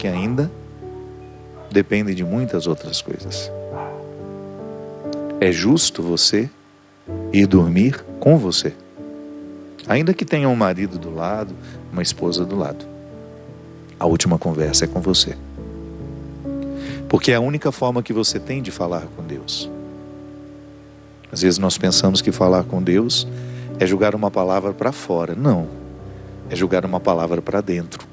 que ainda dependem de muitas outras coisas. É justo você ir dormir com você, ainda que tenha um marido do lado, uma esposa do lado. A última conversa é com você, porque é a única forma que você tem de falar com Deus. Às vezes nós pensamos que falar com Deus é jogar uma palavra para fora. Não, é jogar uma palavra para dentro.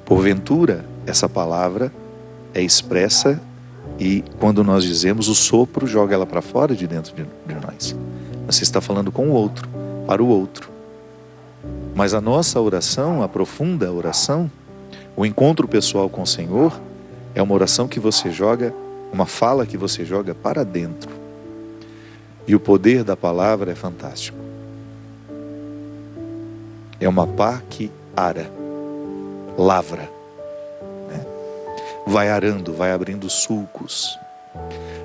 Porventura, essa palavra é expressa e quando nós dizemos, o sopro joga ela para fora de dentro de nós. Você está falando com o outro, para o outro. Mas a nossa oração, a profunda oração, o encontro pessoal com o Senhor, é uma oração que você joga, uma fala que você joga para dentro. E o poder da palavra é fantástico. É uma pá que ara, lavra, né? Vai arando, vai abrindo sulcos,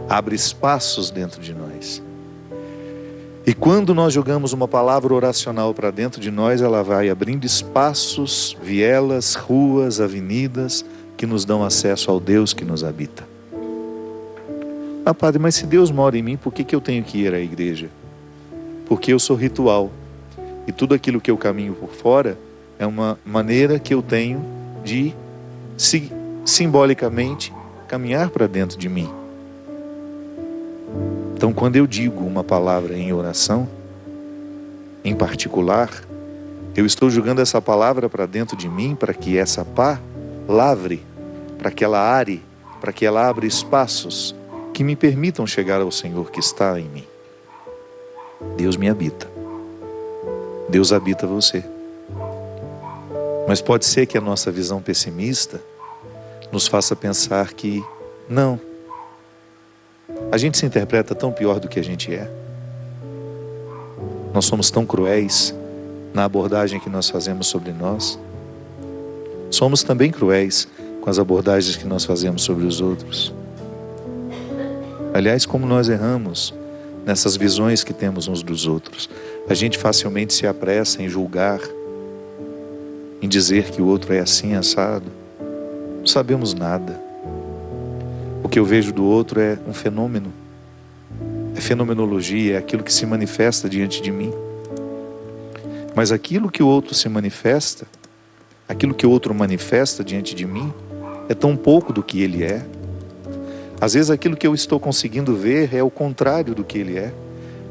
abre espaços dentro de nós. E quando nós jogamos uma palavra oracional para dentro de nós, ela vai abrindo espaços, vielas, ruas, avenidas, que nos dão acesso ao Deus que nos habita. Ah, padre, mas se Deus mora em mim, por que eu tenho que ir à igreja? Porque eu sou ritual. E tudo aquilo que eu caminho por fora é uma maneira que eu tenho de, simbolicamente, caminhar para dentro de mim. Então, quando eu digo uma palavra em oração, em particular, eu estou jogando essa palavra para dentro de mim para que essa pá lavre, para que ela are, para que ela abra espaços que me permitam chegar ao Senhor que está em mim. Deus me habita. Deus habita você. Mas pode ser que a nossa visão pessimista nos faça pensar que não. A gente se interpreta tão pior do que a gente é. Nós somos tão cruéis na abordagem que nós fazemos sobre nós. Somos também cruéis com as abordagens que nós fazemos sobre os outros. Aliás, como nós erramos nessas visões que temos uns dos outros. A gente facilmente se apressa em julgar, em dizer que o outro é assim, assado. Não sabemos nada. O que eu vejo do outro é um fenômeno. É fenomenologia, é aquilo que se manifesta diante de mim. Mas aquilo que o outro se manifesta, aquilo que o outro manifesta diante de mim, é tão pouco do que ele é. Às vezes aquilo que eu estou conseguindo ver é o contrário do que ele é.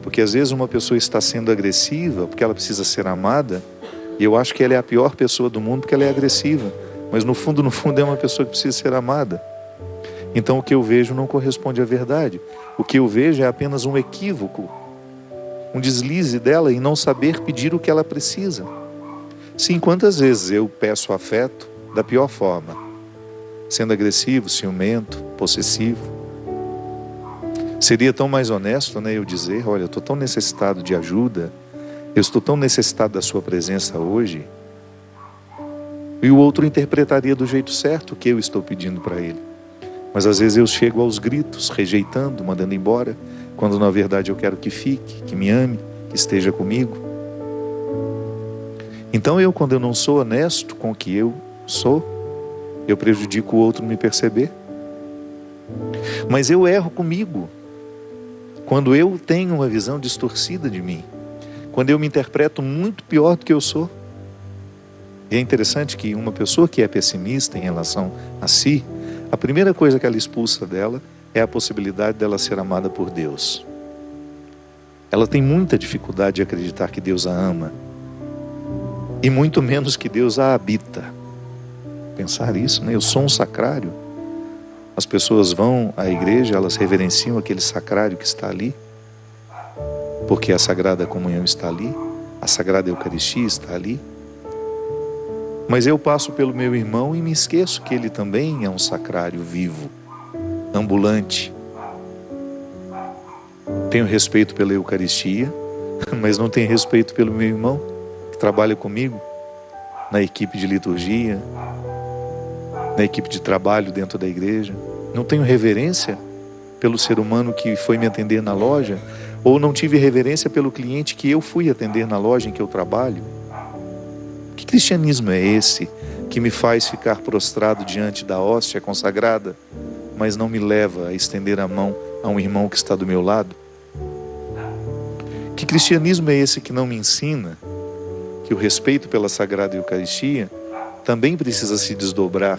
Porque às vezes uma pessoa está sendo agressiva porque ela precisa ser amada, e eu acho que ela é a pior pessoa do mundo porque ela é agressiva. Mas no fundo é uma pessoa que precisa ser amada. Então o que eu vejo não corresponde à verdade. O que eu vejo é apenas um equívoco, um deslize dela em não saber pedir o que ela precisa. Sim, quantas vezes eu peço afeto da pior forma, sendo agressivo, ciumento, possessivo. Seria tão mais honesto, né, eu dizer, olha, eu estou tão necessitado de ajuda, eu estou tão necessitado da sua presença hoje, e o outro interpretaria do jeito certo o que eu estou pedindo para ele. Mas às vezes eu chego aos gritos, rejeitando, mandando embora, quando na verdade eu quero que fique, que me ame, que esteja comigo. Então quando eu não sou honesto com o que eu sou, eu prejudico o outro me perceber. Mas eu erro comigo, quando eu tenho uma visão distorcida de mim, quando eu me interpreto muito pior do que eu sou. E é interessante que uma pessoa que é pessimista em relação a si, a primeira coisa que ela expulsa dela é a possibilidade dela ser amada por Deus. Ela tem muita dificuldade de acreditar que Deus a ama, e muito menos que Deus a habita. Pensar isso, né? Eu sou um sacrário. As pessoas vão à igreja, elas reverenciam aquele sacrário que está ali, porque a Sagrada Comunhão está ali, a Sagrada Eucaristia está ali. Mas eu passo pelo meu irmão e me esqueço que ele também é um sacrário vivo, ambulante. Tenho respeito pela Eucaristia, mas não tenho respeito pelo meu irmão, que trabalha comigo na equipe de liturgia, na equipe de trabalho dentro da igreja. Não tenho reverência pelo ser humano que foi me atender na loja, ou não tive reverência pelo cliente que eu fui atender na loja em que eu trabalho. Que cristianismo é esse que me faz ficar prostrado diante da hóstia consagrada, mas não me leva a estender a mão a um irmão que está do meu lado? Que cristianismo é esse que não me ensina que o respeito pela Sagrada Eucaristia também precisa se desdobrar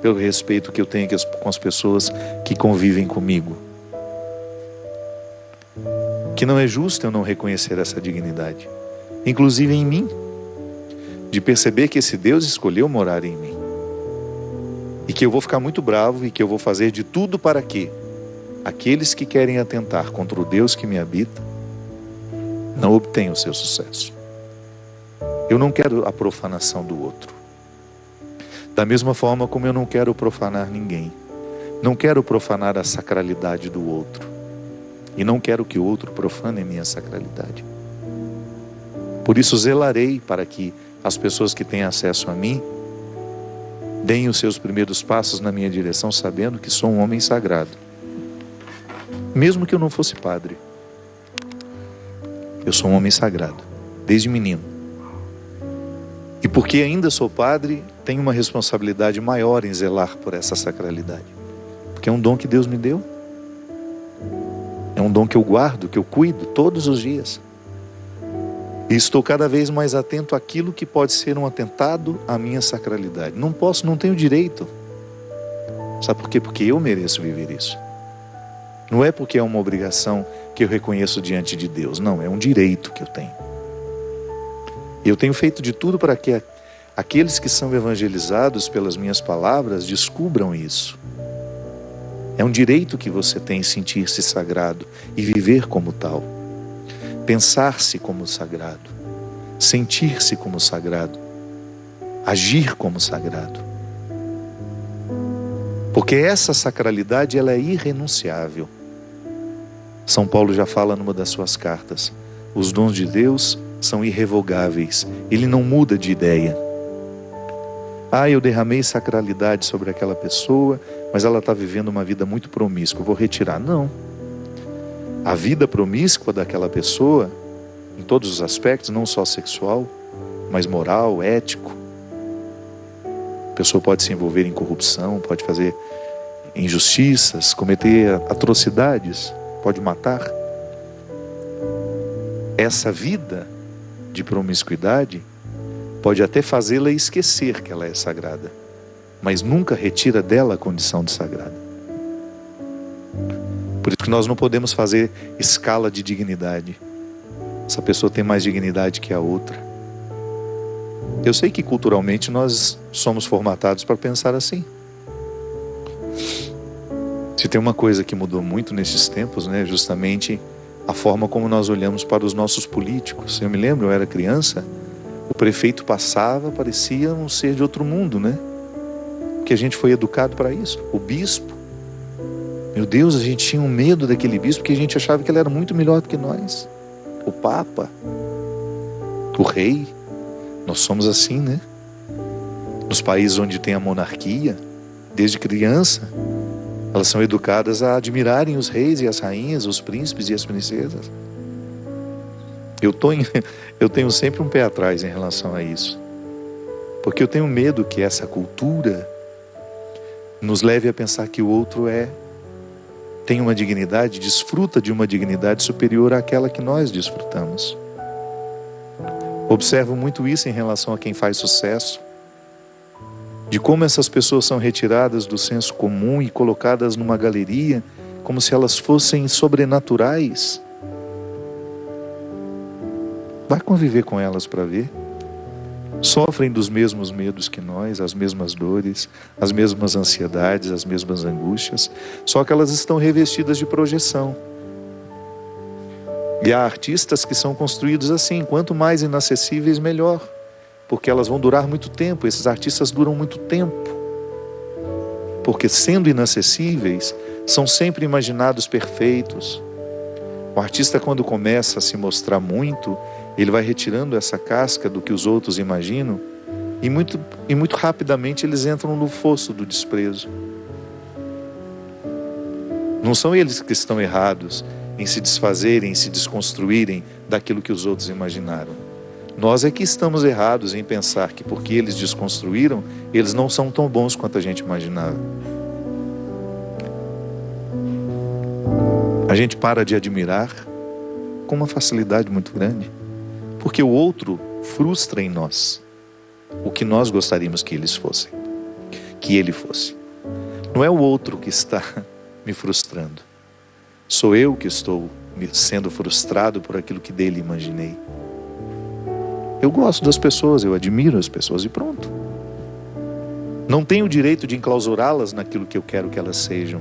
pelo respeito que eu tenho com as pessoas que convivem comigo? Que não é justo eu não reconhecer essa dignidade, inclusive em mim, de perceber que esse Deus escolheu morar em mim, e que eu vou ficar muito bravo e que eu vou fazer de tudo para que aqueles que querem atentar contra o Deus que me habita não obtenham o seu sucesso. Eu não quero a profanação do outro. Da mesma forma como eu não quero profanar ninguém. Não quero profanar a sacralidade do outro. E não quero que o outro profane a minha sacralidade. Por isso zelarei para que as pessoas que têm acesso a mim deem os seus primeiros passos na minha direção, sabendo que sou um homem sagrado. Mesmo que eu não fosse padre. Eu sou um homem sagrado, desde menino. E porque ainda sou padre, tenho uma responsabilidade maior em zelar por essa sacralidade. Porque é um dom que Deus me deu. É um dom que eu guardo, que eu cuido todos os dias. E estou cada vez mais atento àquilo que pode ser um atentado à minha sacralidade. Não posso, não tenho direito. Sabe por quê? Porque eu mereço viver isso. Não é porque é uma obrigação que eu reconheço diante de Deus. Não, é um direito que eu tenho. E eu tenho feito de tudo para que aqueles que são evangelizados pelas minhas palavras descubram isso. É um direito que você tem sentir-se sagrado e viver como tal. Pensar-se como sagrado. Sentir-se como sagrado. Agir como sagrado. Porque essa sacralidade, ela é irrenunciável. São Paulo já fala numa das suas cartas. Os dons de Deus são irrevogáveis. Ele não muda de ideia. Eu derramei sacralidade sobre aquela pessoa, mas ela está vivendo uma vida muito promíscua, vou retirar. Não. A vida promíscua daquela pessoa, em todos os aspectos, não só sexual, mas moral, ético. A pessoa pode se envolver em corrupção, pode fazer injustiças, cometer atrocidades, pode matar. Essa vida de promiscuidade pode até fazê-la esquecer que ela é sagrada, mas nunca retira dela a condição de sagrada. Por isso que nós não podemos fazer escala de dignidade. Essa pessoa tem mais dignidade que a outra. Eu sei que culturalmente nós somos formatados para pensar assim. Se tem uma coisa que mudou muito nesses tempos, né, justamente a forma como nós olhamos para os nossos políticos. Eu me lembro, eu era criança, o prefeito passava, parecia um ser de outro mundo, né? Porque a gente foi educado para isso. O bispo, meu Deus, a gente tinha um medo daquele bispo, porque a gente achava que ele era muito melhor do que nós. O Papa, o rei, nós somos assim, né? Nos países onde tem a monarquia, desde criança, elas são educadas a admirarem os reis e as rainhas, os príncipes e as princesas. Eu tenho sempre um pé atrás em relação a isso. Porque eu tenho medo que essa cultura nos leve a pensar que o outro tem uma dignidade, desfruta de uma dignidade superior àquela que nós desfrutamos. Observo muito isso em relação a quem faz sucesso, de como essas pessoas são retiradas do senso comum e colocadas numa galeria, como se elas fossem sobrenaturais. Vai conviver com elas para ver. Sofrem dos mesmos medos que nós, as mesmas dores, as mesmas ansiedades, as mesmas angústias, só que elas estão revestidas de projeção. E há artistas que são construídos assim, quanto mais inacessíveis, melhor, porque elas vão durar muito tempo. Esses artistas duram muito tempo, porque sendo inacessíveis, são sempre imaginados perfeitos. O artista, quando começa a se mostrar muito, ele vai retirando essa casca do que os outros imaginam, e muito rapidamente eles entram no fosso do desprezo. Não são eles que estão errados em se desfazerem, em se desconstruírem daquilo que os outros imaginaram. Nós é que estamos errados em pensar que porque eles desconstruíram, eles não são tão bons quanto a gente imaginava. A gente para de admirar com uma facilidade muito grande, porque o outro frustra em nós o que nós gostaríamos que eles fossem, que ele fosse. Não é o outro que está me frustrando, sou eu que estou sendo frustrado por aquilo que dele imaginei. Eu gosto das pessoas, eu admiro as pessoas e pronto. Não tenho o direito de enclausurá-las naquilo que eu quero que elas sejam.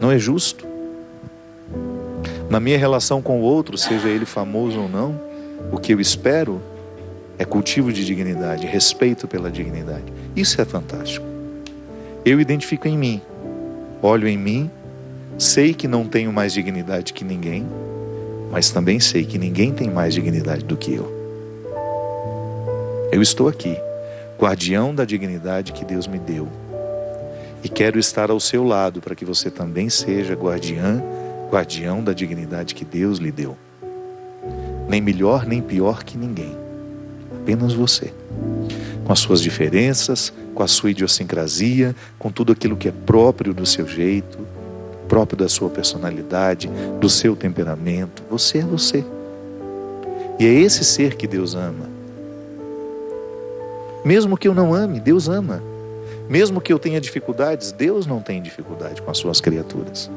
Não é justo. Na minha relação com o outro, seja ele famoso ou não, o que eu espero é cultivo de dignidade, respeito pela dignidade. Isso é fantástico. Eu identifico em mim, olho em mim, sei que não tenho mais dignidade que ninguém, mas também sei que ninguém tem mais dignidade do que eu. Eu estou aqui, guardião da dignidade que Deus me deu. E quero estar ao seu lado para que você também seja guardião da dignidade que Deus lhe deu. Nem melhor nem pior que ninguém. Apenas você. Com as suas diferenças, com a sua idiosincrasia, com tudo aquilo que é próprio do seu jeito, próprio da sua personalidade, do seu temperamento. Você é você. E é esse ser que Deus ama. Mesmo que eu não ame, Deus ama. Mesmo que eu tenha dificuldades, Deus não tem dificuldade com as suas criaturas.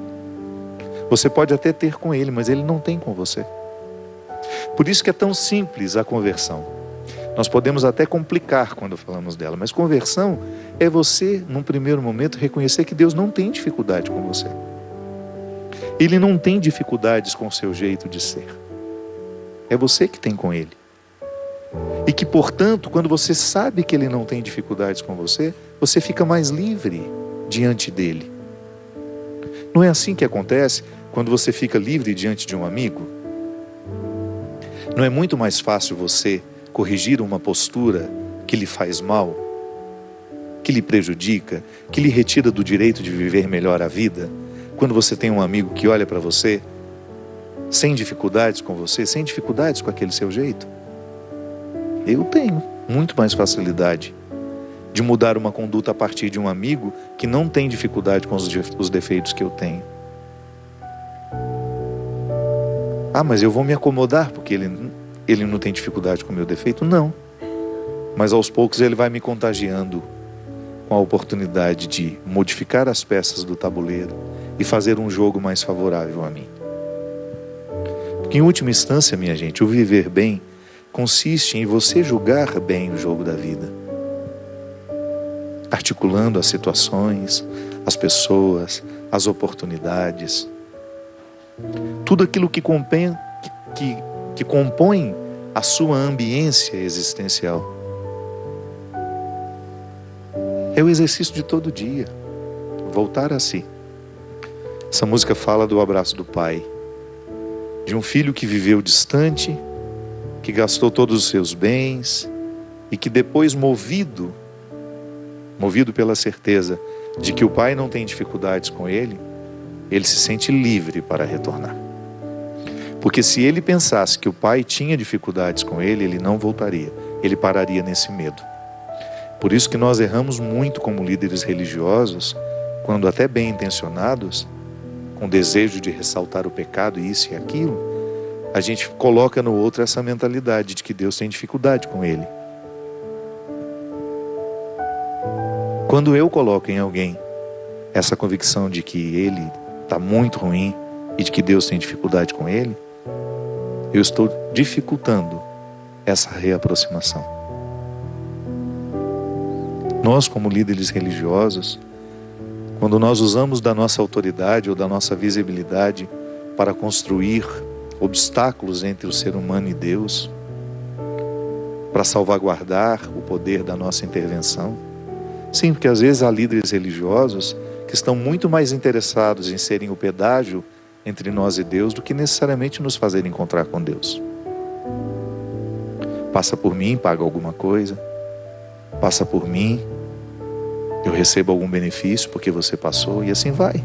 Você pode até ter com Ele, mas Ele não tem com você. Por isso que é tão simples a conversão. Nós podemos até complicar quando falamos dela, mas conversão é você, num primeiro momento, reconhecer que Deus não tem dificuldade com você. Ele não tem dificuldades com o seu jeito de ser. É você que tem com Ele. E que, portanto, quando você sabe que Ele não tem dificuldades com você, você fica mais livre diante dEle. Não é assim que acontece quando você fica livre diante de um amigo? Não é muito mais fácil você corrigir uma postura que lhe faz mal, que lhe prejudica, que lhe retira do direito de viver melhor a vida, quando você tem um amigo que olha para você sem dificuldades com você, sem dificuldades com aquele seu jeito? Eu tenho muito mais facilidade de mudar uma conduta a partir de um amigo que não tem dificuldade com os defeitos que eu tenho. Ah, mas eu vou me acomodar porque ele não tem dificuldade com o meu defeito? Não. Mas aos poucos ele vai me contagiando com a oportunidade de modificar as peças do tabuleiro e fazer um jogo mais favorável a mim. Porque em última instância, minha gente, o viver bem consiste em você julgar bem o jogo da vida, articulando as situações, as pessoas, as oportunidades, tudo aquilo que compõe a sua ambiência existencial. É o exercício de todo dia, voltar a si. Essa música fala do abraço do pai, de um filho que viveu distante, que gastou todos os seus bens e que depois, movido pela certeza de que o pai não tem dificuldades com ele se sente livre para retornar. Porque se ele pensasse que o pai tinha dificuldades com ele não voltaria, ele pararia nesse medo. Por isso que nós erramos muito como líderes religiosos, quando até bem intencionados, com desejo de ressaltar o pecado, isso e aquilo, a gente coloca no outro essa mentalidade de que Deus tem dificuldade com ele. Quando eu coloco em alguém essa convicção de que ele está muito ruim e de que Deus tem dificuldade com ele, eu estou dificultando essa reaproximação. Nós, como líderes religiosos, quando nós usamos da nossa autoridade ou da nossa visibilidade para construir obstáculos entre o ser humano e Deus, para salvaguardar o poder da nossa intervenção. Sim, porque às vezes há líderes religiosos que estão muito mais interessados em serem o pedágio entre nós e Deus do que necessariamente nos fazer encontrar com Deus. Passa por mim, paga alguma coisa. Passa por mim, eu recebo algum benefício porque você passou, e assim vai.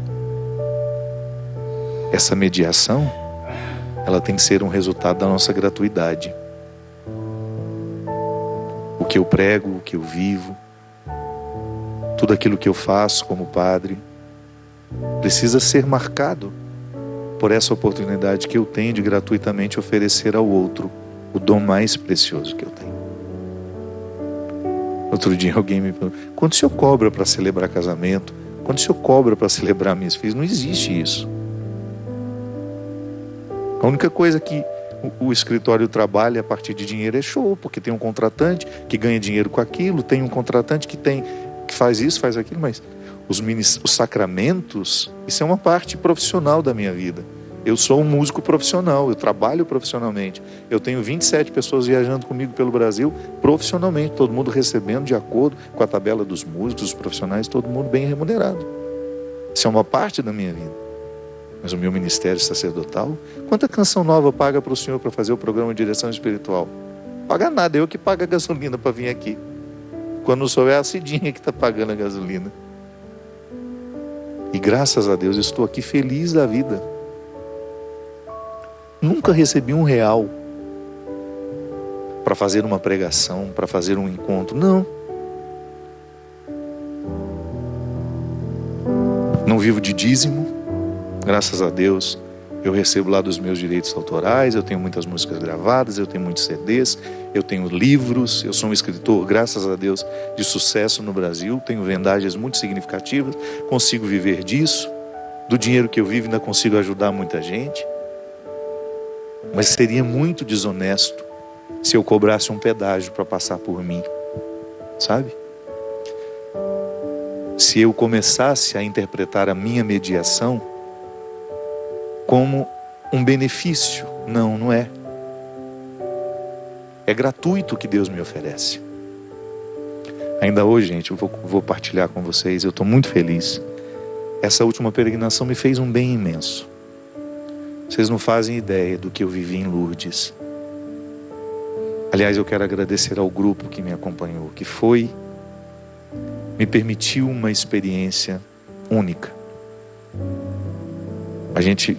Essa mediação, ela tem que ser um resultado da nossa gratuidade. que eu prego, o que eu vivo, tudo aquilo que eu faço como padre, precisa ser marcado por essa oportunidade que eu tenho de gratuitamente oferecer ao outro o dom mais precioso que eu tenho. Outro dia alguém me perguntou: quanto o senhor cobra para celebrar casamento? Quanto o senhor cobra para celebrar minhas filhas? Não existe isso. A única coisa que o escritório trabalha a partir de dinheiro é show, porque tem um contratante que ganha dinheiro com aquilo, tem um contratante que faz isso, faz aquilo, mas os sacramentos, isso é uma parte profissional da minha vida. Eu sou um músico profissional, eu trabalho profissionalmente. Eu tenho 27 pessoas viajando comigo pelo Brasil profissionalmente, todo mundo recebendo de acordo com a tabela dos músicos, dos profissionais, todo mundo bem remunerado. Isso é uma parte da minha vida. Mas o meu ministério sacerdotal, quanta canção nova paga para o senhor para fazer o programa de direção espiritual? Paga nada, eu que pago a gasolina para vir aqui. Quando não sou, é a Cidinha que está pagando a gasolina. E graças a Deus estou aqui feliz da vida. Nunca recebi R$1 para fazer uma pregação, para fazer um encontro, não. Não vivo de dízimo, graças a Deus. Eu recebo lá dos meus direitos autorais, eu tenho muitas músicas gravadas, eu tenho muitos CDs, eu tenho livros, eu sou um escritor, graças a Deus, de sucesso no Brasil, tenho vendagens muito significativas, consigo viver disso, do dinheiro que eu vivo ainda consigo ajudar muita gente. Mas seria muito desonesto se eu cobrasse um pedágio para passar por mim, sabe? Se eu começasse a interpretar a minha mediação como um benefício. Não, não é. É gratuito o que Deus me oferece. Ainda hoje, gente, eu vou partilhar com vocês, eu estou muito feliz. Essa última peregrinação me fez um bem imenso. Vocês não fazem ideia do que eu vivi em Lourdes. Aliás, eu quero agradecer ao grupo que me acompanhou, que me permitiu uma experiência única. A gente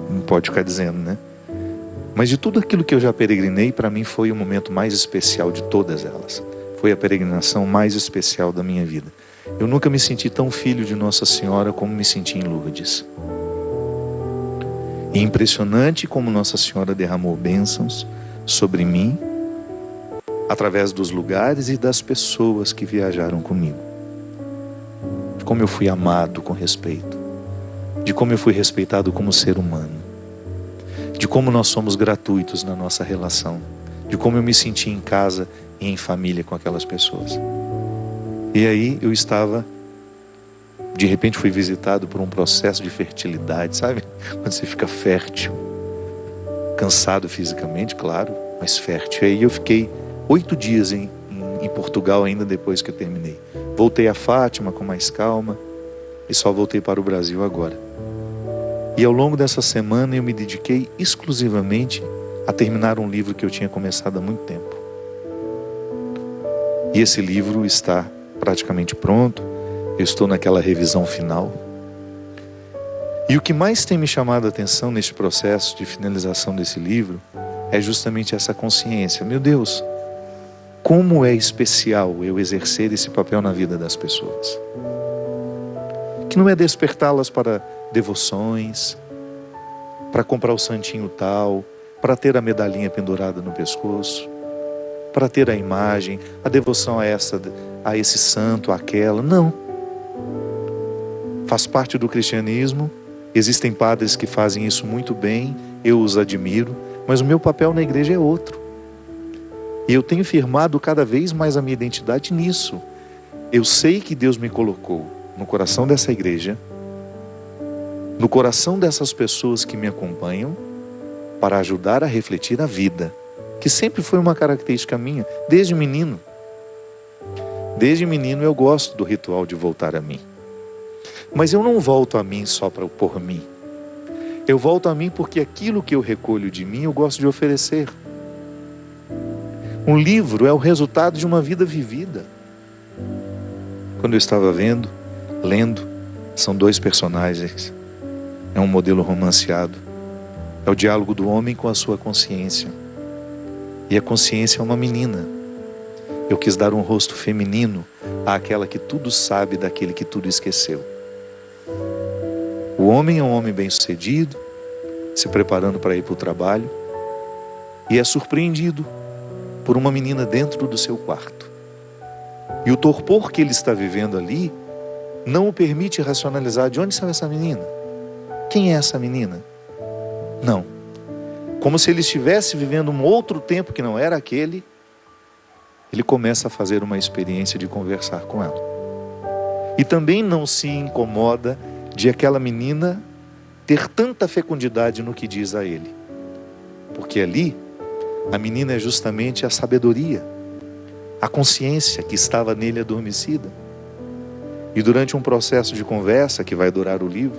não pode ficar dizendo, né? Mas de tudo aquilo que eu já peregrinei, para mim foi o momento mais especial de todas elas. Foi a peregrinação mais especial da minha vida. Eu nunca me senti tão filho de Nossa Senhora como me senti em Lourdes. E impressionante como Nossa Senhora derramou bênçãos sobre mim, através dos lugares e das pessoas que viajaram comigo. De como eu fui amado com respeito, de como eu fui respeitado como ser humano, de como nós somos gratuitos na nossa relação, de como eu me senti em casa e em família com aquelas pessoas. E aí eu estava, de repente fui visitado por um processo de fertilidade, sabe? Quando você fica fértil, cansado fisicamente, claro, mas fértil. E aí eu fiquei 8 dias em Portugal ainda depois que eu terminei. Voltei a Fátima com mais calma e só voltei para o Brasil agora. E ao longo dessa semana eu me dediquei exclusivamente a terminar um livro que eu tinha começado há muito tempo. E esse livro está praticamente pronto. Eu estou naquela revisão final. E o que mais tem me chamado a atenção neste processo de finalização desse livro é justamente essa consciência. Meu Deus, como é especial eu exercer esse papel na vida das pessoas. Que não é despertá-las para devoções, para comprar o santinho tal, para ter a medalhinha pendurada no pescoço, para ter a imagem, a devoção a esse santo, àquela. Não. Faz parte do cristianismo, existem padres que fazem isso muito bem, eu os admiro, mas o meu papel na igreja é outro. E eu tenho firmado cada vez mais a minha identidade nisso. Eu sei que Deus me colocou no coração dessa igreja, no coração dessas pessoas que me acompanham, para ajudar a refletir a vida, que sempre foi uma característica minha, desde menino. Desde menino eu gosto do ritual de voltar a mim. Mas eu não volto a mim só por mim. Eu volto a mim porque aquilo que eu recolho de mim eu gosto de oferecer. Um livro é o resultado de uma vida vivida. Quando eu estava lendo, são 2 personagens. É um modelo romanceado. É o diálogo do homem com a sua consciência. E a consciência é uma menina. Eu quis dar um rosto feminino àquela que tudo sabe daquele que tudo esqueceu. O homem é um homem bem-sucedido, se preparando para ir para o trabalho, e é surpreendido por uma menina dentro do seu quarto. E o torpor que ele está vivendo ali não o permite racionalizar de onde saiu essa menina. Quem é essa menina? Não. Como se ele estivesse vivendo um outro tempo que não era aquele, ele começa a fazer uma experiência de conversar com ela. E também não se incomoda de aquela menina ter tanta fecundidade no que diz a ele. Porque ali, a menina é justamente a sabedoria, a consciência que estava nele adormecida. E durante um processo de conversa que vai durar o livro,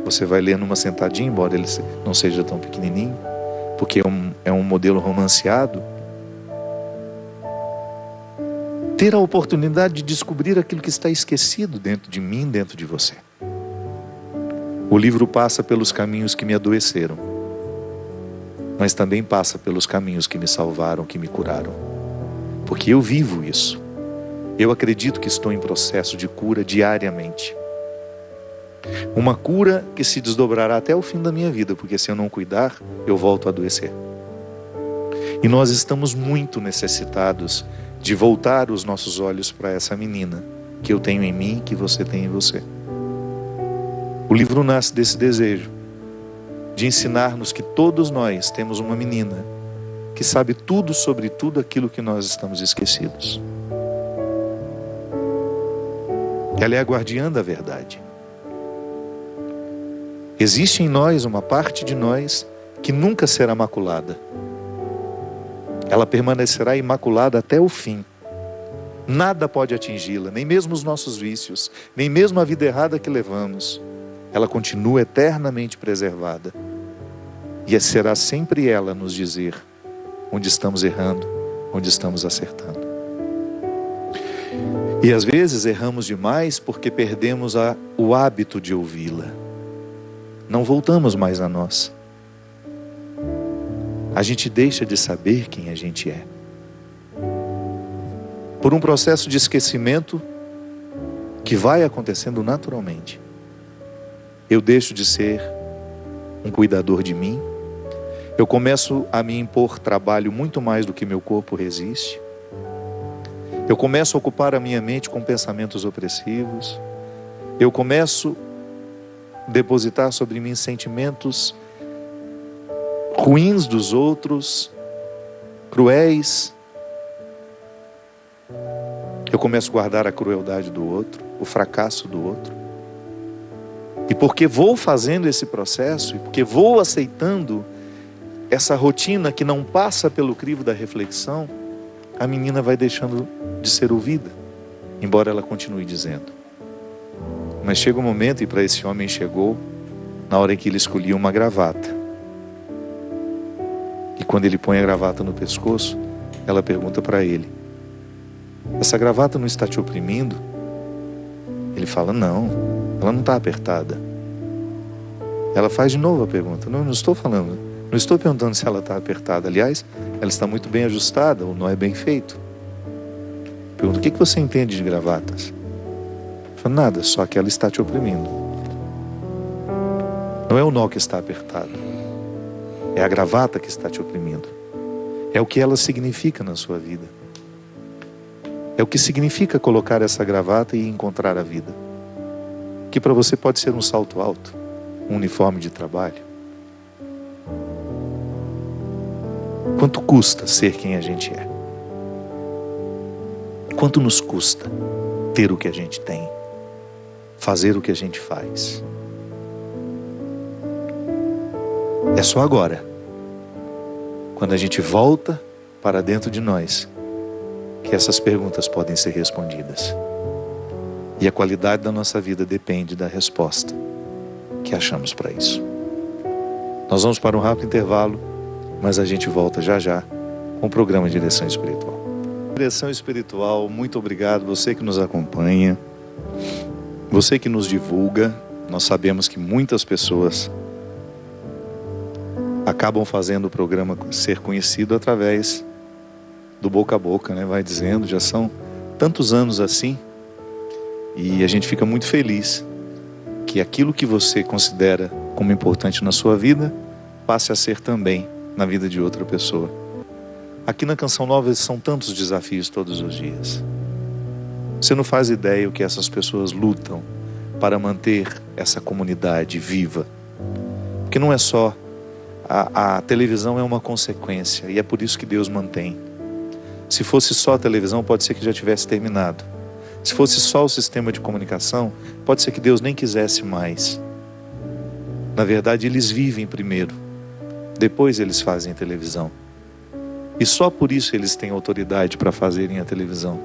você vai ler numa sentadinha, embora ele não seja tão pequenininho, porque é um modelo romanceado, ter a oportunidade de descobrir aquilo que está esquecido dentro de mim, dentro de você. O livro passa pelos caminhos que me adoeceram, mas também passa pelos caminhos que me salvaram, que me curaram. Porque eu vivo isso. Eu acredito que estou em processo de cura diariamente. Uma cura que se desdobrará até o fim da minha vida, porque se eu não cuidar, eu volto a adoecer. E nós estamos muito necessitados de voltar os nossos olhos para essa menina que eu tenho em mim, que você tem em você. O livro nasce desse desejo de ensinar-nos que todos nós temos uma menina que sabe tudo sobre tudo aquilo que nós estamos esquecidos. Ela é a guardiã da verdade. Existe em nós uma parte de nós que nunca será maculada. Ela permanecerá imaculada até o fim. Nada pode atingi-la, nem mesmo os nossos vícios, nem mesmo a vida errada que levamos. Ela continua eternamente preservada. E será sempre ela nos dizer onde estamos errando, onde estamos acertando. E às vezes erramos demais porque perdemos o hábito de ouvi-la. Não voltamos mais a nós. A gente deixa de saber quem a gente é. Por um processo de esquecimento que vai acontecendo naturalmente. Eu deixo de ser um cuidador de mim. Eu começo a me impor trabalho muito mais do que meu corpo resiste. Eu começo a ocupar a minha mente com pensamentos opressivos. Eu começo a depositar sobre mim sentimentos ruins dos outros, cruéis. Eu começo a guardar a crueldade do outro, o fracasso do outro. E porque vou fazendo esse processo, e porque vou aceitando essa rotina que não passa pelo crivo da reflexão, a menina vai deixando de ser ouvida, embora ela continue dizendo. Mas chega um momento, e para esse homem chegou, na hora em que ele escolhia uma gravata. E quando ele põe a gravata no pescoço, ela pergunta para ele: essa gravata não está te oprimindo? Ele fala: não, ela não está apertada. Ela faz de novo a pergunta: não estou falando, não estou perguntando se ela está apertada. Aliás, ela está muito bem ajustada, o nó é bem feito. Pergunta: o que você entende de gravatas? Fala: nada, só que ela está te oprimindo. Não é o nó que está apertado, é a gravata que está te oprimindo. É o que ela significa na sua vida. É o que significa colocar essa gravata e encontrar a vida. Que para você pode ser um salto alto, um uniforme de trabalho. Quanto custa ser quem a gente é? Quanto nos custa ter o que a gente tem, fazer o que a gente faz? É só agora, quando a gente volta para dentro de nós, que essas perguntas podem ser respondidas. E a qualidade da nossa vida depende da resposta que achamos para isso. Nós vamos para um rápido intervalo, mas a gente volta já já com o programa Direção Espiritual. Direção Espiritual, muito obrigado, você que nos acompanha, você que nos divulga. Nós sabemos que muitas pessoas acabam fazendo o programa ser conhecido através do boca a boca, né? Vai dizendo, já são tantos anos assim, e a gente fica muito feliz que aquilo que você considera como importante na sua vida passe a ser também na vida de outra pessoa. Aqui na Canção Nova são tantos desafios todos os dias. Você não faz ideia o que essas pessoas lutam para manter essa comunidade viva. Porque não é só a televisão, é uma consequência, e é por isso que Deus mantém. Se fosse só a televisão, pode ser que já tivesse terminado. Se fosse só o sistema de comunicação, pode ser que Deus nem quisesse mais. Na verdade, eles vivem primeiro, depois eles fazem a televisão. E só por isso eles têm autoridade para fazerem a televisão.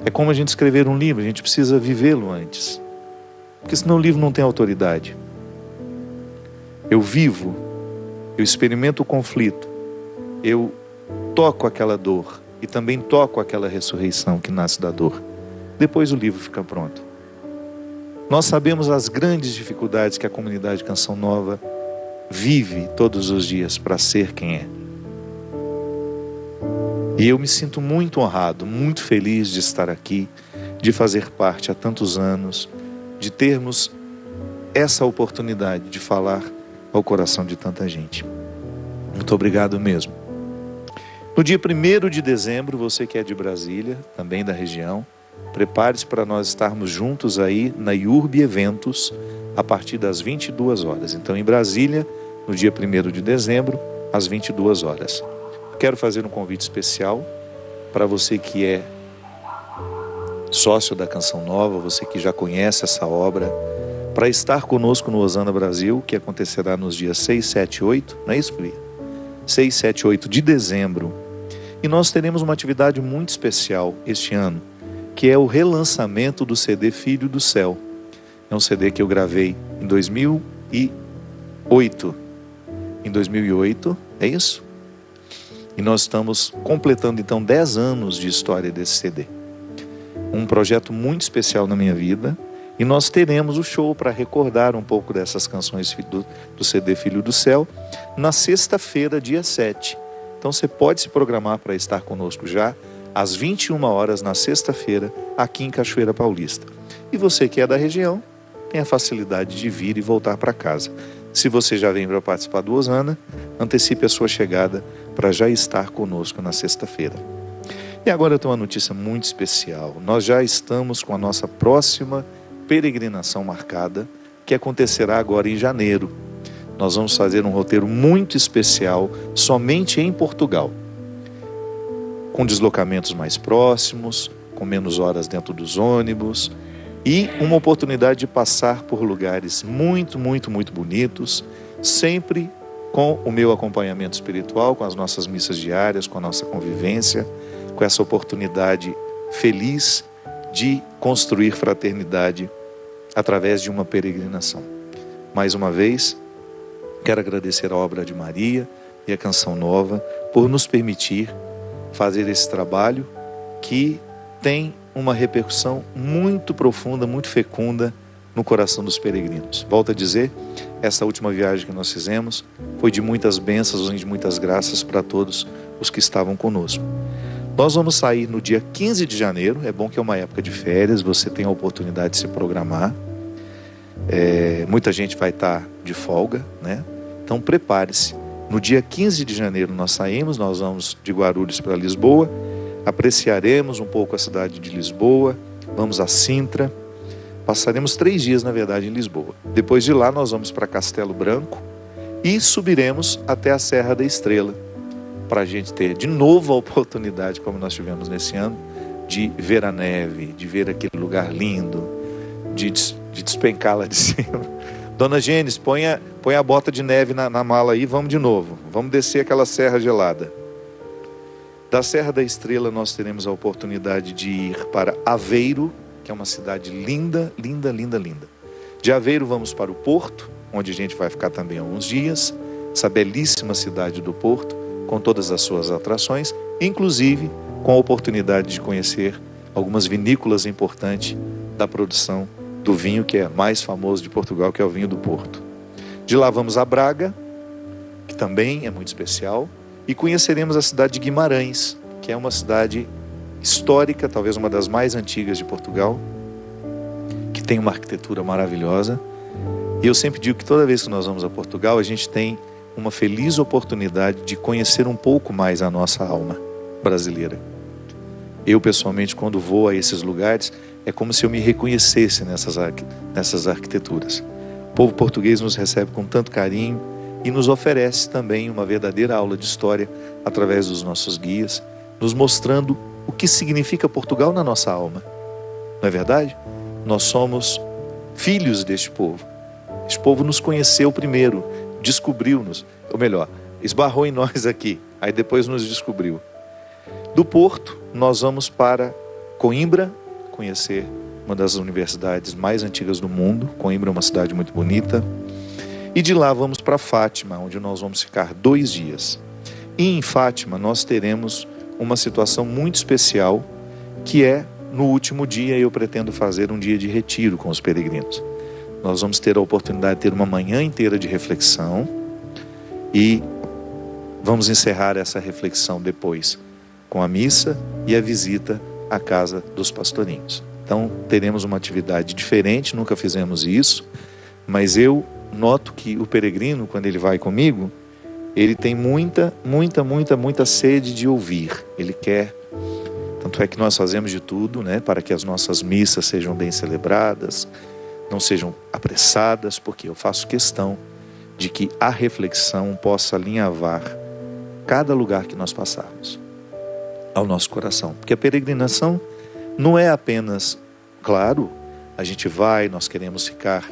É como a gente escrever um livro, a gente precisa vivê-lo antes. Porque senão o livro não tem autoridade. Eu vivo, eu experimento o conflito, eu toco aquela dor e também toco aquela ressurreição que nasce da dor. Depois o livro fica pronto. Nós sabemos as grandes dificuldades que a comunidade Canção Nova vive todos os dias para ser quem é. E eu me sinto muito honrado, muito feliz de estar aqui, de fazer parte há tantos anos, de termos essa oportunidade de falar ao coração de tanta gente. Muito obrigado mesmo. No dia 1º de dezembro, você que é de Brasília, também da região, prepare-se para nós estarmos juntos aí na IURB Eventos, a partir das 22 horas. Então, em Brasília, no dia 1º de dezembro, às 22 horas. Quero fazer um convite especial para você que é sócio da Canção Nova, você que já conhece essa obra, para estar conosco no Osana Brasil, que acontecerá nos dias 6, 7 e 8, não é isso, Flia? 6, 7 e 8 de dezembro. E nós teremos uma atividade muito especial este ano, que é o relançamento do CD Filho do Céu. É um CD que eu gravei em 2008. Em 2008, é isso? E nós estamos completando então 10 anos de história desse CD. Um projeto muito especial na minha vida. E nós teremos o show para recordar um pouco dessas canções do CD Filho do Céu na sexta-feira, dia 7. Então você pode se programar para estar conosco já às 21 horas na sexta-feira, aqui em Cachoeira Paulista. E você que é da região, tem a facilidade de vir e voltar para casa. Se você já vem para participar do Osana, antecipe a sua chegada para já estar conosco na sexta-feira. E agora eu tenho uma notícia muito especial. Nós já estamos com a nossa próxima peregrinação marcada, que acontecerá agora em janeiro. Nós vamos fazer um roteiro muito especial somente em Portugal, com deslocamentos mais próximos, com menos horas dentro dos ônibus e uma oportunidade de passar por lugares muito, muito, muito bonitos, sempre com o meu acompanhamento espiritual, com as nossas missas diárias, com a nossa convivência, com essa oportunidade feliz de construir fraternidade através de uma peregrinação. Mais uma vez, quero agradecer a obra de Maria e a Canção Nova por nos permitir fazer esse trabalho que tem uma repercussão muito profunda, muito fecunda no coração dos peregrinos. Volto a dizer, essa última viagem que nós fizemos foi de muitas bênçãos e de muitas graças para todos os que estavam conosco. Nós vamos sair no dia 15 de janeiro, é bom que é uma época de férias, você tem a oportunidade de se programar. Muita gente vai estar de folga, né? Então prepare-se. No dia 15 de janeiro nós saímos, nós vamos de Guarulhos para Lisboa, apreciaremos um pouco a cidade de Lisboa, vamos a Sintra, passaremos 3 dias na verdade em Lisboa. Depois de lá nós vamos para Castelo Branco e subiremos até a Serra da Estrela, para a gente ter de novo a oportunidade, como nós tivemos nesse ano, de ver a neve, de ver aquele lugar lindo, de despencar lá de cima. Dona Gênesis, põe a bota de neve na mala aí, vamos de novo. Vamos descer aquela serra gelada. Da Serra da Estrela nós teremos a oportunidade de ir para Aveiro, que é uma cidade linda, linda, linda, linda. De Aveiro vamos para o Porto, onde a gente vai ficar também alguns dias. Essa belíssima cidade do Porto, com todas as suas atrações, inclusive com a oportunidade de conhecer algumas vinícolas importantes da produção do vinho que é mais famoso de Portugal, que é o vinho do Porto. De lá vamos a Braga, que também é muito especial, E conheceremos a cidade de Guimarães, que é uma cidade histórica, talvez uma das mais antigas de Portugal, que tem uma arquitetura maravilhosa. E eu sempre digo que toda vez que nós vamos a Portugal, a gente tem uma feliz oportunidade de conhecer um pouco mais a nossa alma brasileira. Eu, pessoalmente, quando vou a esses lugares, é como se eu me reconhecesse nessas arquiteturas. O povo português nos recebe com tanto carinho e nos oferece também uma verdadeira aula de história através dos nossos guias, nos mostrando o que significa Portugal na nossa alma. Não é verdade? Nós somos filhos deste povo. Este povo nos conheceu primeiro, descobriu-nos, ou melhor, esbarrou em nós aqui, aí depois nos descobriu. Do Porto, nós vamos para Coimbra, conhecer uma das universidades mais antigas do mundo. Coimbra é uma cidade muito bonita. E de lá vamos para Fátima, onde nós vamos ficar 2 dias. E em Fátima nós teremos uma situação muito especial, que é, no último dia, eu pretendo fazer um dia de retiro com os peregrinos. Nós vamos ter a oportunidade de ter uma manhã inteira de reflexão e vamos encerrar essa reflexão depois com a missa e a visita à casa dos pastorinhos. Então teremos uma atividade diferente, nunca fizemos isso, mas eu noto que o peregrino, quando ele vai comigo, ele tem muita sede de ouvir. Ele quer. Tanto é que nós fazemos de tudo, né, para que as nossas missas sejam bem celebradas, não sejam apressadas, porque eu faço questão de que a reflexão possa alinhavar cada lugar que nós passarmos ao nosso coração. Porque a peregrinação não é apenas, claro, a gente vai, nós queremos ficar,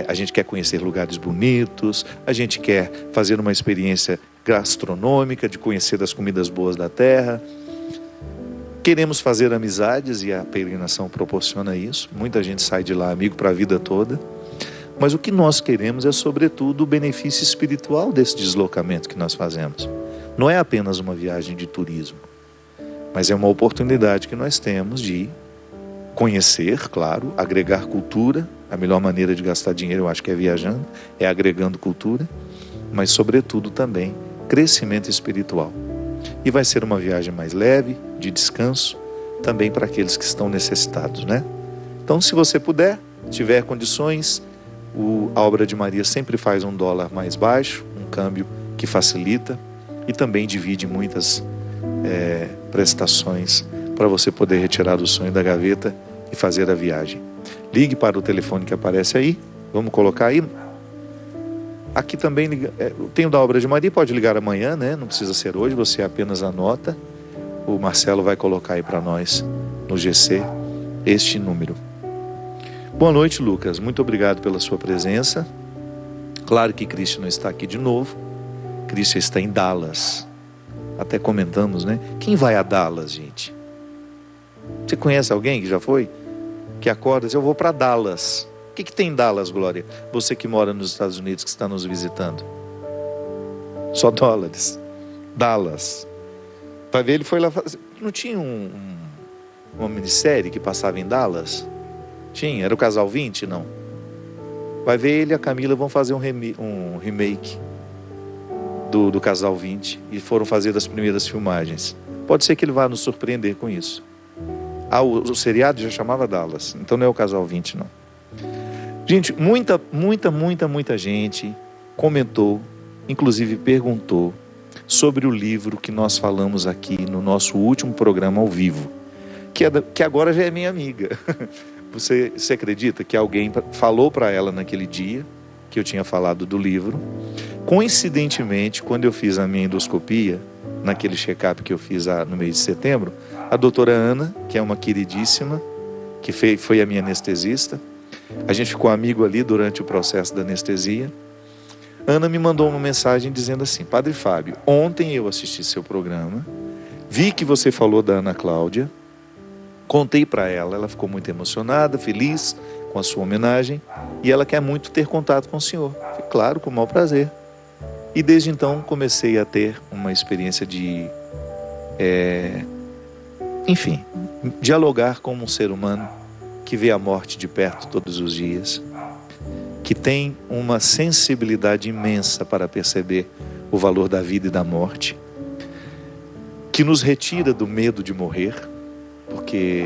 a gente quer conhecer lugares bonitos, a gente quer fazer uma experiência gastronômica, de conhecer das comidas boas da terra. Queremos fazer amizades e a peregrinação proporciona isso. Muita gente sai de lá amigo para a vida toda. Mas o que nós queremos é, sobretudo, o benefício espiritual desse deslocamento que nós fazemos. Não é apenas uma viagem de turismo, mas é uma oportunidade que nós temos de conhecer, claro, agregar cultura. A melhor maneira de gastar dinheiro, eu acho que é viajando, é agregando cultura, mas, sobretudo, também crescimento espiritual. E vai ser uma viagem mais leve, de descanso, também para aqueles que estão necessitados, né? Então, se você puder, tiver condições, a Obra de Maria sempre faz $1 mais baixo, um câmbio que facilita e também divide muitas prestações para você poder retirar o sonho da gaveta e fazer a viagem. Ligue para o telefone que aparece aí, vamos colocar aí. Aqui também tem o da Obra de Maria, pode ligar amanhã, né? Não precisa ser hoje, você apenas anota. O Marcelo vai colocar aí para nós no GC este número. Boa noite, Lucas. Muito obrigado pela sua presença. Claro que Cristian não está aqui de novo. Cristian está em Dallas. Até comentamos, né? Quem vai a Dallas, gente? Você conhece alguém que já foi? Que acorda e diz, eu vou para Dallas. O que tem em Dallas, Glória? Você que mora nos Estados Unidos, que está nos visitando. Só dólares. Dallas. Vai ver, ele foi lá fazer. Não tinha uma minissérie que passava em Dallas? Tinha, era o Casal 20, não? Vai ver, ele e a Camila vão fazer um remake do Casal 20 e foram fazer as primeiras filmagens. Pode ser que ele vá nos surpreender com isso. O seriado já chamava Dallas, então não é o Casal 20, não. Gente, muita gente comentou, inclusive perguntou sobre o livro que nós falamos aqui no nosso último programa ao vivo, que agora já é minha amiga. Você acredita que alguém falou para ela naquele dia que eu tinha falado do livro? Coincidentemente, quando eu fiz a minha endoscopia, naquele check-up que eu fiz no mês de setembro, a doutora Ana, que é uma queridíssima, que foi a minha anestesista, a gente ficou amigo ali durante o processo da anestesia. Ana me mandou uma mensagem dizendo assim: Padre Fábio, ontem eu assisti seu programa, vi que você falou da Ana Cláudia, contei para ela, ela ficou muito emocionada, feliz com a sua homenagem e ela quer muito ter contato com o senhor. Falei, claro, com o maior prazer. E desde então comecei a ter uma experiência de, dialogar como um ser humano que vê a morte de perto todos os dias, que tem uma sensibilidade imensa para perceber o valor da vida e da morte, que nos retira do medo de morrer, porque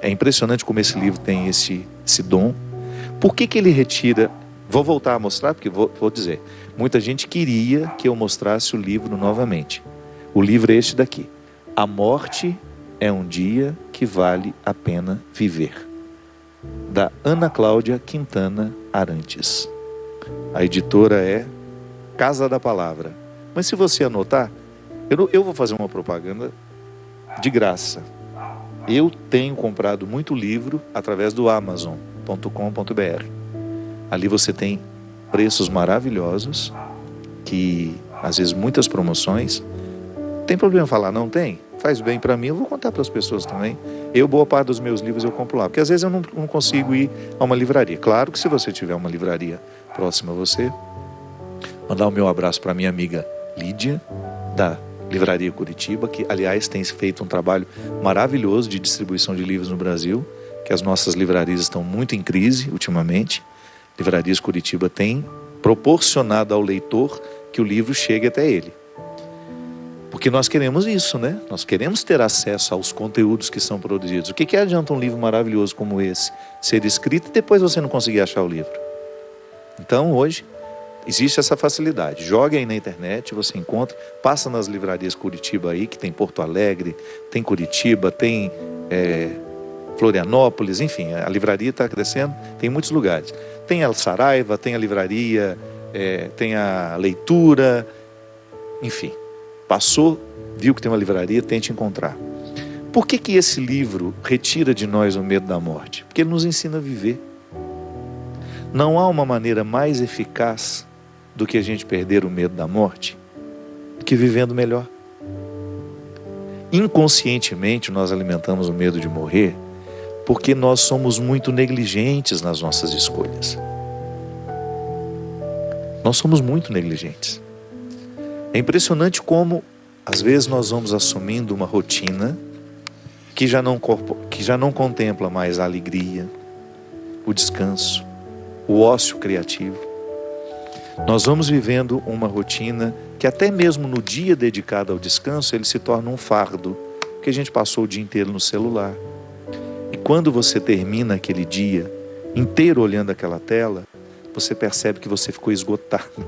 é impressionante como esse livro tem esse dom. Por que ele retira? Vou voltar a mostrar, porque vou dizer. Muita gente queria que eu mostrasse o livro novamente. O livro é este daqui. A morte é um dia que vale a pena viver. Da Ana Cláudia Quintana Arantes. A editora é Casa da Palavra. Mas se você anotar, eu vou fazer uma propaganda de graça. Eu tenho comprado muito livro através do Amazon.com.br. Ali você tem preços maravilhosos, que às vezes muitas promoções. Tem problema falar? Não tem? Faz bem para mim, eu vou contar para as pessoas também. Boa parte dos meus livros eu compro lá, porque às vezes eu não consigo ir a uma livraria. Claro que se você tiver uma livraria próxima a você, mandar o meu abraço para minha amiga Lídia, da Livraria Curitiba, que aliás tem feito um trabalho maravilhoso de distribuição de livros no Brasil, que as nossas livrarias estão muito em crise ultimamente. Livrarias Curitiba tem proporcionado ao leitor que o livro chegue até ele. Porque nós queremos isso, né? Nós queremos ter acesso aos conteúdos que são produzidos. O que adianta um livro maravilhoso como esse ser escrito e depois você não conseguir achar o livro? Então hoje existe essa facilidade. Jogue aí na internet, você encontra, passa nas livrarias Curitiba aí, que tem Porto Alegre, tem Curitiba, tem Florianópolis, enfim, a livraria está crescendo, tem muitos lugares. Tem a Saraiva, tem a livraria, tem a leitura, enfim. Passou, viu que tem uma livraria, tente encontrar. Por que esse livro retira de nós o medo da morte? Porque ele nos ensina a viver. Não há uma maneira mais eficaz do que a gente perder o medo da morte do que vivendo melhor. Inconscientemente nós alimentamos o medo de morrer porque nós somos muito negligentes nas nossas escolhas. Nós somos muito negligentes. É impressionante como, às vezes, nós vamos assumindo uma rotina que já não contempla mais a alegria, o descanso, o ócio criativo. Nós vamos vivendo uma rotina que até mesmo no dia dedicado ao descanso, ele se torna um fardo, porque a gente passou o dia inteiro no celular. E quando você termina aquele dia inteiro olhando aquela tela, você percebe que você ficou esgotado.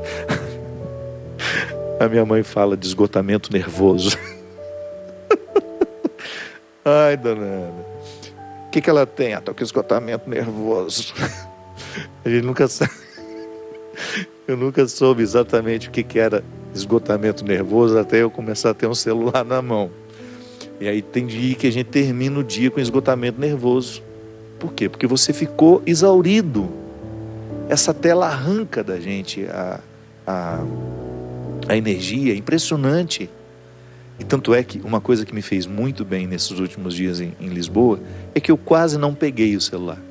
A minha mãe fala de esgotamento nervoso. Ai, dona Ana. O que ela tem? Tô com esgotamento nervoso. A gente nunca sabe. Eu nunca soube exatamente o que era esgotamento nervoso até eu começar a ter um celular na mão. E aí tem dia que a gente termina o dia com esgotamento nervoso. Por quê? Porque você ficou exaurido. Essa tela arranca da gente a energia, impressionante. E tanto é que uma coisa que me fez muito bem nesses últimos dias em Lisboa é que eu quase não peguei o celular.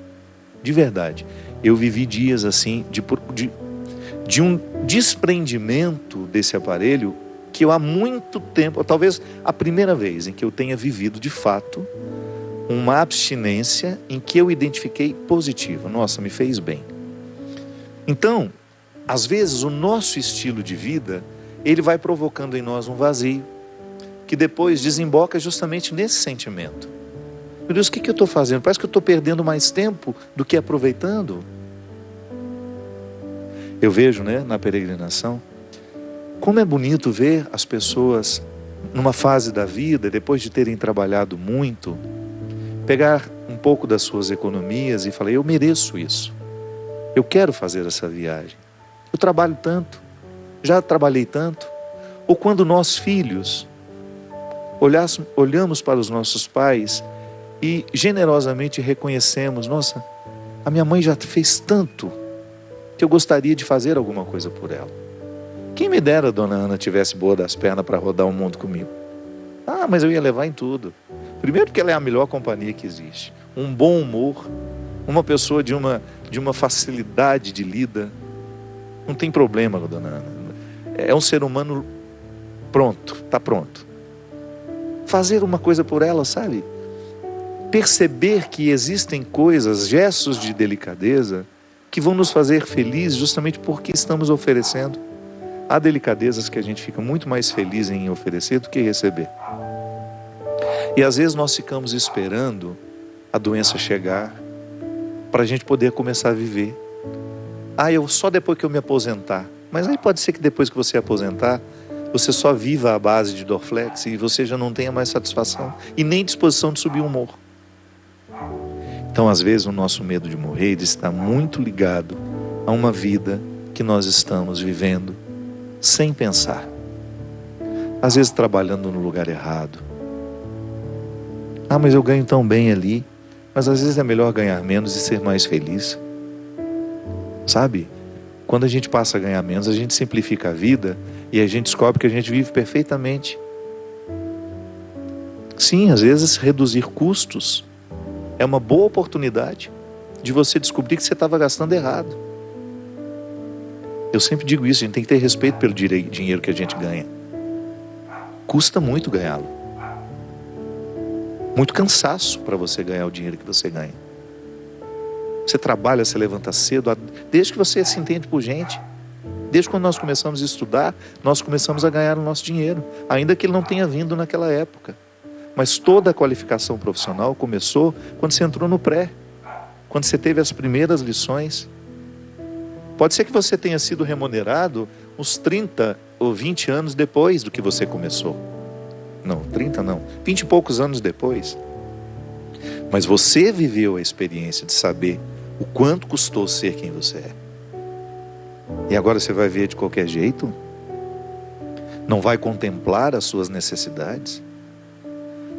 De verdade. Eu vivi dias assim de um desprendimento desse aparelho que eu há muito tempo, talvez a primeira vez em que eu tenha vivido de fato uma abstinência em que eu identifiquei positiva. Nossa, me fez bem. Então, às vezes o nosso estilo de vida, ele vai provocando em nós um vazio, que depois desemboca justamente nesse sentimento. Meu Deus, o que eu estou fazendo? Parece que eu estou perdendo mais tempo do que aproveitando. Eu vejo, na peregrinação, como é bonito ver as pessoas numa fase da vida, depois de terem trabalhado muito, pegar um pouco das suas economias e falar, eu mereço isso. Eu quero fazer essa viagem. Eu trabalho tanto, já trabalhei tanto. Ou quando nós filhos olhamos para os nossos pais e generosamente reconhecemos, nossa, a minha mãe já fez tanto que eu gostaria de fazer alguma coisa por ela. Quem me dera a dona Ana tivesse boa das pernas para rodar o mundo comigo. Ah, mas eu ia levar em tudo. Primeiro porque ela é a melhor companhia que existe. Um bom humor, uma pessoa de uma facilidade de lida. Não tem problema com a dona Ana. É um ser humano pronto, está pronto. Fazer uma coisa por ela, sabe? Perceber que existem coisas, gestos de delicadeza que vão nos fazer felizes justamente porque estamos oferecendo. Há delicadezas que a gente fica muito mais feliz em oferecer do que receber. E às vezes nós ficamos esperando a doença chegar para a gente poder começar a viver. Eu só depois que eu me aposentar. Mas aí pode ser que depois que você aposentar, você só viva à base de Dorflex e você já não tenha mais satisfação e nem disposição de subir um morro. Então, às vezes, o nosso medo de morrer está muito ligado a uma vida que nós estamos vivendo sem pensar. Às vezes trabalhando no lugar errado. Mas eu ganho tão bem ali. Mas às vezes é melhor ganhar menos e ser mais feliz. Sabe? Quando a gente passa a ganhar menos, a gente simplifica a vida e a gente descobre que a gente vive perfeitamente. Sim, às vezes reduzir custos é uma boa oportunidade de você descobrir que você estava gastando errado. Eu sempre digo isso, a gente tem que ter respeito pelo dinheiro que a gente ganha. Custa muito ganhá-lo. Muito cansaço para você ganhar o dinheiro que você ganha. Você trabalha, você levanta cedo, desde que você se entende por gente. Desde quando nós começamos a estudar, nós começamos a ganhar o nosso dinheiro, ainda que ele não tenha vindo naquela época. Mas toda a qualificação profissional começou quando você entrou no pré, quando você teve as primeiras lições. Pode ser que você tenha sido remunerado uns 30 ou 20 anos depois do que você começou. Não, 30 não, 20 e poucos anos depois. Mas você viveu a experiência de saber o quanto custou ser quem você é. E agora você vai ver de qualquer jeito? Não vai contemplar as suas necessidades?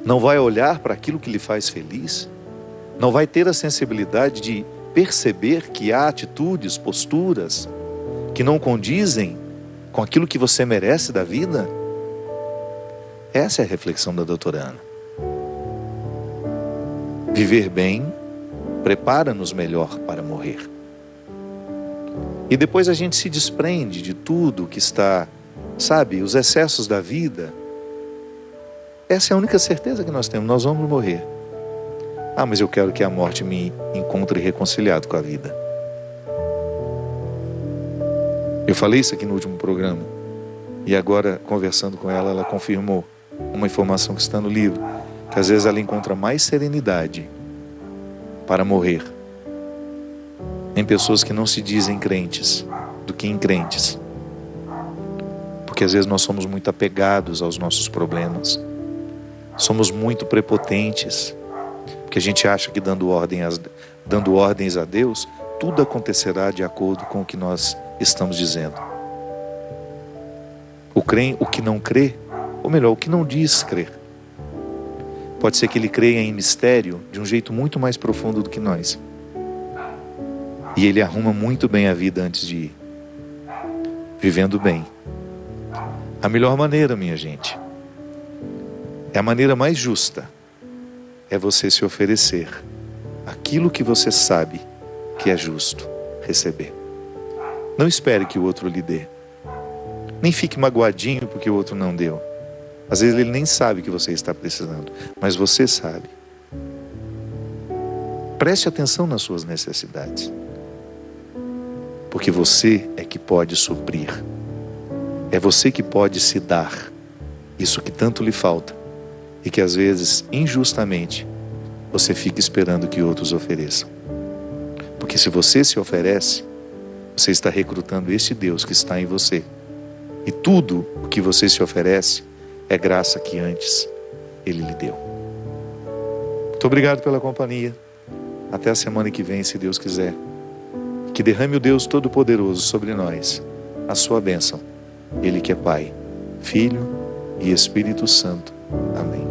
Não vai olhar para aquilo que lhe faz feliz? Não vai ter a sensibilidade de perceber que há atitudes, posturas que não condizem com aquilo que você merece da vida? Essa é a reflexão da doutora Ana. Viver bem prepara-nos melhor para morrer. E depois a gente se desprende de tudo que está, sabe, os excessos da vida. Essa é a única certeza que nós temos, nós vamos morrer. Mas eu quero que a morte me encontre reconciliado com a vida. Eu falei isso aqui no último programa. E agora, conversando com ela, ela confirmou uma informação que está no livro. Que às vezes ela encontra mais serenidade para morrer em pessoas que não se dizem crentes do que em crentes. Porque às vezes nós somos muito apegados aos nossos problemas. Somos muito prepotentes. Porque a gente acha que dando ordens a Deus, tudo acontecerá de acordo com o que nós estamos dizendo. O que não crê, ou melhor, o que não diz crer. Pode ser que ele creia em mistério de um jeito muito mais profundo do que nós. E ele arruma muito bem a vida antes de ir. Vivendo bem. A melhor maneira, minha gente, é a maneira mais justa, é você se oferecer aquilo que você sabe que é justo receber. Não espere que o outro lhe dê. Nem fique magoadinho porque o outro não deu. Às vezes ele nem sabe que você está precisando, mas você sabe. Preste atenção nas suas necessidades. Porque você é que pode suprir. É você que pode se dar isso que tanto lhe falta e que às vezes, injustamente, você fica esperando que outros ofereçam. Porque se você se oferece, você está recrutando este Deus que está em você. E tudo o que você se oferece é graça que antes Ele lhe deu. Muito obrigado pela companhia. Até a semana que vem, se Deus quiser. Que derrame o Deus Todo-Poderoso sobre nós a sua bênção. Ele que é Pai, Filho e Espírito Santo. Amém.